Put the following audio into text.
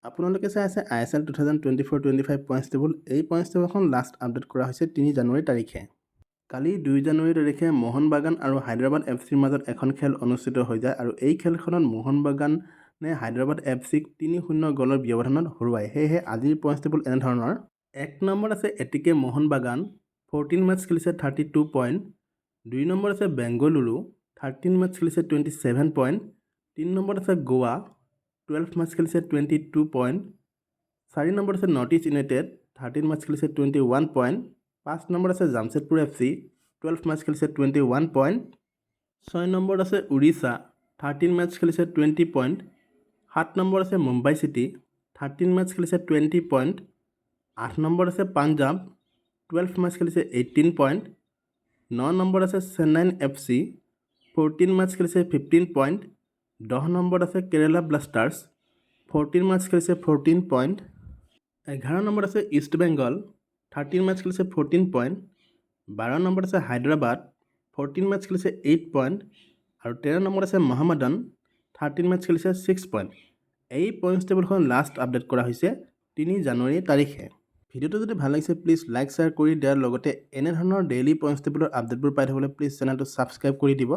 আপোনালোকে চাই আছে ISL 2024-25 পইণ্টছ টেবুল। এই পইণ্টছ টেবুলখন লাষ্ট আপডেট কৰা হৈছে 3 জানুৱাৰী তাৰিখে। কালি 2 জানুৱাৰী তাৰিখে মোহন বাগান আৰু হায়দৰাবাদ FCৰ মাজত এখন খেল অনুষ্ঠিত হৈ যায় আৰু এই খেলখনত মোহন বাগানে হায়দৰাবাদ FCক 3-0 গ'লৰ ব্যৱধানত হৰুৱায়। সেয়েহে আজিৰ পইণ্টছ টেবুল এনেধৰণৰ: 1 নম্বৰ আছে এটিকে মোহন বাগান, 14 মেটচ খেলিছে 32 পইণ্ট। 2 নম্বৰ আছে বেংগলুৰু, 13 মেটচ খেলিছে 27 পইণ্ট। 3 নম্বৰত আছে গোৱা, 12 মেটচ খেলিছে 22 পইণ্ট। 4 নম্বৰত আছে নৰ্থ ইষ্ট ইউনাইটেড, 13 মেটচ খেলিছে 21 পইণ্ট। 5 নম্বৰত আছে জামছেদপুৰ FC, 12 মেটচ খেলিছে 21 পইণ্ট। 6 নম্বৰত আছে উৰিষ্যা, 13 মেটচ খেলিছে 20 পইণ্ট। 7 নম্বৰত আছে মুম্বাই চিটি, 13 মেটচ খেলিছে 20 পইণ্ট। 8 নম্বৰত আছে পাঞ্জাৱ, 12 মেটচ খেলিছে 18 পইণ্ট। 9 নম্বৰত আছে চেন্নাই FC, 14 মেটচ খেলিছে 15 পইণ্ট। 10 নম্বৰত আছে কেৰালা ব্লাষ্টাৰ্ছ, 14 মেটচ খেলিছে 14 পইণ্ট। 11 নম্বৰত আছে ইষ্ট বেংগল, 13 মেটচ খেলিছে 14 পইণ্ট। 12 নম্বৰত আছে হায়দৰাবাদ, 14 মেটচ খেলিছে 8 পইণ্ট। আৰু 13 নম্বৰত আছে মহম্মডন, 13 মেটচ খেলিছে 6 পইণ্ট। এই পইণ্টছ টেবুলখন লাষ্ট আপডেট কৰা হৈছে 3 জানুৱাৰী তাৰিখে। ভিডিঅ'টো যদি ভাল লাগিছে প্লিজ লাইক শ্বেয়াৰ কৰি দিয়াৰ লগতে এনেধৰণৰ ডেইলি পইণ্টছ টেবুলৰ আপডেটবোৰ পাই থাকিবলৈ প্লিজ চেনেলটো ছাবস্ক্ৰাইব কৰি দিব।